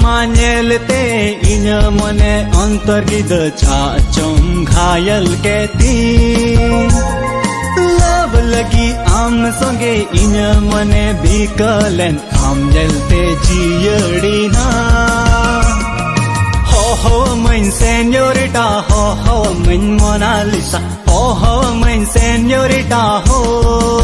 Manyelte inya mone antar gida cha chom ghayal kehti love lagi am songe inya mone bikalen am jelte jiyadi na ho mein señorita ho mein Mona Lisa ho mein señorita ho